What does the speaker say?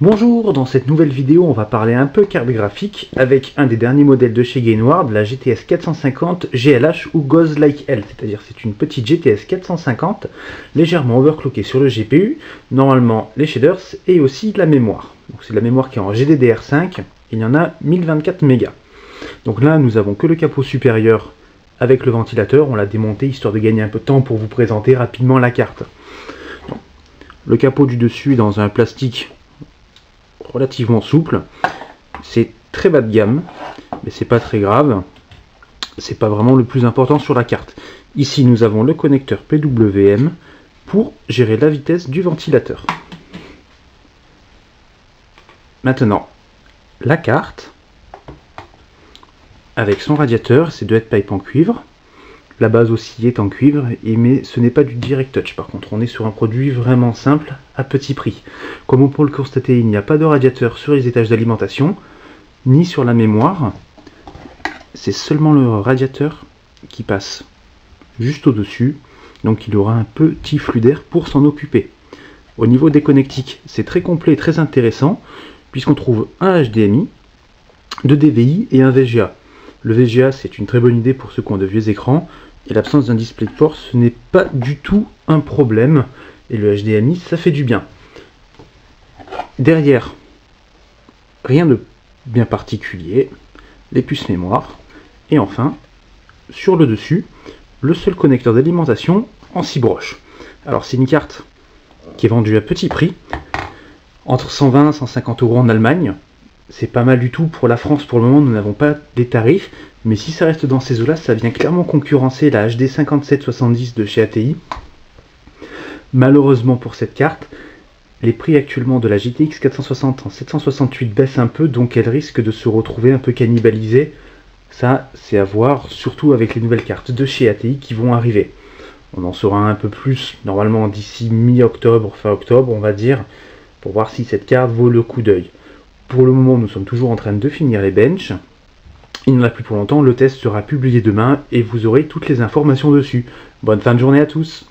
Bonjour, dans cette nouvelle vidéo on va parler un peu carte graphique avec un des derniers modèles de chez Gainward, la GTS 450 GLH ou Goes Like Hell, c'est-à-dire c'est une petite GTS 450 légèrement overclockée sur le GPU, normalement les shaders et aussi la mémoire. Donc c'est de la mémoire qui est en GDDR5, il y en a 1024 mégas. Donc là nous avons que le capot supérieur avec le ventilateur, on l'a démonté histoire de gagner un peu de temps pour vous présenter rapidement la carte. Donc, le capot du dessus est dans un plastique relativement souple, c'est très bas de gamme, mais c'est pas très grave, c'est pas vraiment le plus important sur la carte. Ici nous avons le connecteur PWM pour gérer la vitesse du ventilateur. Maintenant, la carte, avec son radiateur, ses deux headpipes en cuivre, la base aussi est en cuivre, mais ce n'est pas du direct touch. Par contre, on est sur un produit vraiment simple, à petit prix. Comme on peut le constater, il n'y a pas de radiateur sur les étages d'alimentation, ni sur la mémoire. C'est seulement le radiateur qui passe juste au-dessus, donc il aura un petit flux d'air pour s'en occuper. Au niveau des connectiques, c'est très complet et très intéressant, puisqu'on trouve un HDMI, 2 DVI et un VGA. Le VGA, c'est une très bonne idée pour ceux qui ont de vieux écrans, et l'absence d'un DisplayPort, ce n'est pas du tout un problème, et le HDMI, ça fait du bien. Derrière, rien de bien particulier, les puces mémoire, et enfin, sur le dessus, le seul connecteur d'alimentation en 6 broches. Alors c'est une carte qui est vendue à petit prix, entre 120 et 150 € en Allemagne. C'est pas mal du tout pour la France. Pour le moment, nous n'avons pas les tarifs, mais si ça reste dans ces eaux-là, ça vient clairement concurrencer la HD 5770 de chez ATI. Malheureusement pour cette carte, les prix actuellement de la GTX 460 en 768 baissent un peu, donc elle risque de se retrouver un peu cannibalisée. Ça, c'est à voir, surtout avec les nouvelles cartes de chez ATI qui vont arriver. On en saura un peu plus, normalement d'ici mi-octobre, fin octobre, on va dire, pour voir si cette carte vaut le coup d'œil. Pour le moment, nous sommes toujours en train de finir les benches. Il n'y en a plus pour longtemps, le test sera publié demain et vous aurez toutes les informations dessus. Bonne fin de journée à tous!